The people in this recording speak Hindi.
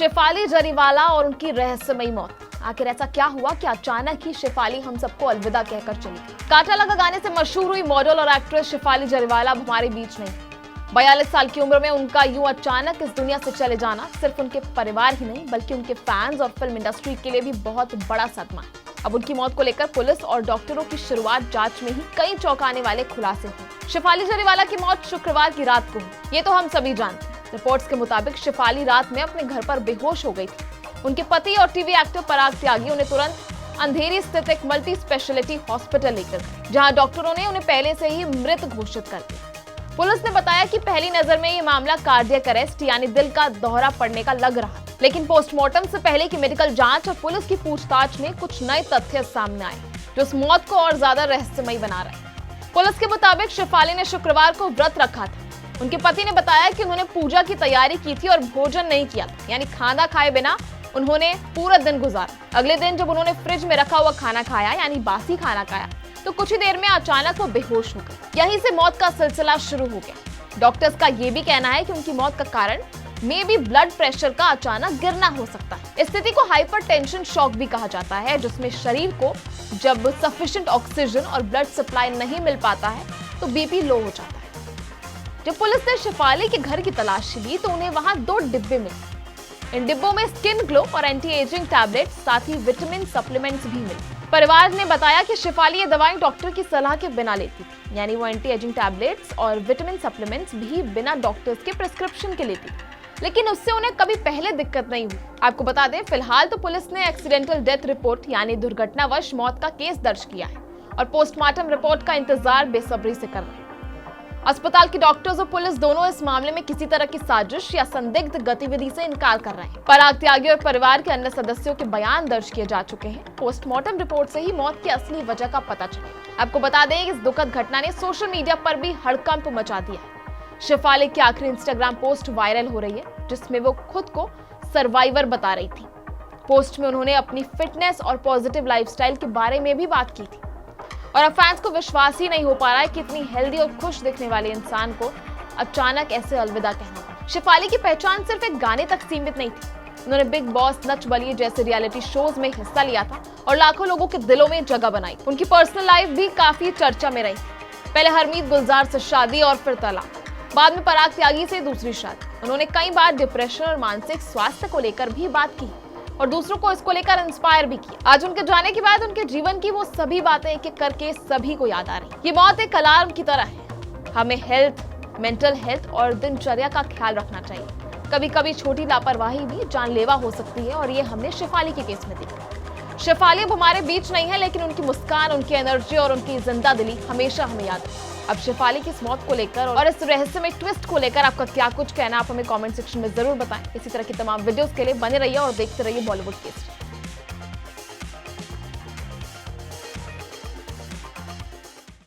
शेफाली जरीवाला और उनकी रहस्यमयी मौत। आखिर ऐसा क्या हुआ कि अचानक ही शेफाली हम सबको अलविदा कहकर चली। काटा लगा गाने से मशहूर हुई मॉडल और एक्ट्रेस शेफाली जरीवाला अब हमारे बीच नहीं। 42 साल की उम्र में उनका यूं अचानक इस दुनिया से चले जाना सिर्फ उनके परिवार ही नहीं बल्कि उनके फैंस और फिल्म इंडस्ट्री के लिए भी बहुत बड़ा सदमा। अब उनकी मौत को लेकर पुलिस और डॉक्टरों की शुरुआत जांच में ही कई चौंकाने वाले खुलासे हुए। शेफाली जरीवाला की मौत शुक्रवार की रात को हुई, ये तो हम सभी जानते हैं। रिपोर्ट्स के मुताबिक शेफाली रात में अपने घर पर बेहोश हो गई थी। उनके पति और टीवी एक्टर पराग त्यागी उन्हें तुरंत अंधेरी स्थित एक मल्टी स्पेशलिटी हॉस्पिटल लेकर गए, जहां डॉक्टरों ने उन्हें पहले से ही मृत घोषित कर दिया। पुलिस ने बताया कि पहली नजर में ये मामला कार्डियक अरेस्ट यानी दिल का दौरा पड़ने का लग रहा, लेकिन पोस्टमार्टम से पहले की मेडिकल जांच और पुलिस की पूछताछ में कुछ नए तथ्य सामने आए जो इस मौत को और ज्यादा रहस्यमयी बना रहे। पुलिस के मुताबिक शेफाली ने शुक्रवार को व्रत रखा था। उनके पति ने बताया कि उन्होंने पूजा की तैयारी की थी और भोजन नहीं किया था, यानी खाना खाए बिना उन्होंने पूरा दिन गुजारा। अगले दिन जब उन्होंने फ्रिज में रखा हुआ खाना खाया यानी बासी खाना खाया तो कुछ ही देर में अचानक वो बेहोश हो गए। यहीं से मौत का सिलसिला शुरू हो गया। डॉक्टर्स का ये भी कहना है कि उनकी मौत का कारण मे बी ब्लड प्रेशर का अचानक गिरना हो सकता है। इस स्थिति को हाइपरटेंशन शॉक भी कहा जाता है, जिसमें शरीर को जब सफिशिएंट ऑक्सीजन और ब्लड सप्लाई नहीं मिल पाता है तो बीपी लो हो जाता है। जब पुलिस ने शेफाली के घर की तलाशी ली तो उन्हें वहां 2 डिब्बे मिले। इन डिब्बों में स्किन ग्लो और एंटी एजिंग टैबलेट साथ ही विटामिन सप्लीमेंट्स भी मिले। परिवार ने बताया कि शेफाली ये दवाएं डॉक्टर की सलाह के बिना लेती थी, यानी वो एंटी एजिंग टैबलेट्स और विटामिन सप्लीमेंट्स भी बिना डॉक्टर्स के प्रिस्क्रिप्शन के लेती, लेकिन उससे उन्हें कभी पहले दिक्कत नहीं हुई। आपको बता दें, फिलहाल तो पुलिस ने एक्सीडेंटल डेथ रिपोर्ट यानी दुर्घटनावश मौत का केस दर्ज किया है और पोस्टमार्टम रिपोर्ट का इंतजार बेसब्री से कर रहे हैं। अस्पताल के डॉक्टर्स और पुलिस दोनों इस मामले में किसी तरह की साजिश या संदिग्ध गतिविधि से इनकार कर रहे हैं। पराग त्यागी और परिवार के अन्य सदस्यों के बयान दर्ज किए जा चुके हैं। पोस्टमार्टम रिपोर्ट से ही मौत की असली वजह का पता चलेगा। आपको बता दें, इस दुखद घटना ने सोशल मीडिया पर भी हड़कंप मचा दिया है। शेफाली की आखिरी इंस्टाग्राम पोस्ट वायरल हो रही है, जिसमें वो खुद को सर्वाइवर बता रही थी। पोस्ट में उन्होंने अपनी फिटनेस और पॉजिटिव लाइफस्टाइल के बारे में भी बात की थी और अब फैंस को विश्वास ही नहीं हो पा रहा है कि इतनी हेल्दी और खुश दिखने वाले इंसान को अचानक ऐसे अलविदा कहना पड़ा। शेफाली की पहचान सिर्फ एक गाने तक सीमित नहीं थी। उन्होंने बिग बॉस, नच बलिए जैसे रियलिटी शोज में हिस्सा लिया था और लाखों लोगों के दिलों में जगह बनाई। उनकी पर्सनल लाइफ भी काफी चर्चा में रही। पहले हरमीत गुलजार से शादी और फिर तलाक, बाद में पराग त्यागी से दूसरी शादी। उन्होंने कई बार डिप्रेशन और मानसिक स्वास्थ्य को लेकर भी बात की और दूसरों को इसको लेकर इंस्पायर भी किया। आज उनके जाने के बाद उनके जीवन की वो सभी बातें एक एक करके सभी को याद आ रही। ये मौत एक अलार्म की तरह है। हमें हेल्थ, मेंटल हेल्थ और दिनचर्या का ख्याल रखना चाहिए। कभी कभी छोटी लापरवाही भी जानलेवा हो सकती है और ये हमने शेफाली के केस में देखा। शेफाली अब हमारे बीच नहीं है, लेकिन उनकी मुस्कान, उनकी एनर्जी और उनकी जिंदा दिली हमेशा हमें याद है। अब शेफाली की इस मौत को लेकर और इस रहस्यमय ट्विस्ट को लेकर आपका क्या कुछ कहना, आप हमें कमेंट सेक्शन में जरूर बताएं। इसी तरह की तमाम वीडियोस के लिए बने रहिए और देखते रहिए बॉलीवुड केसरी।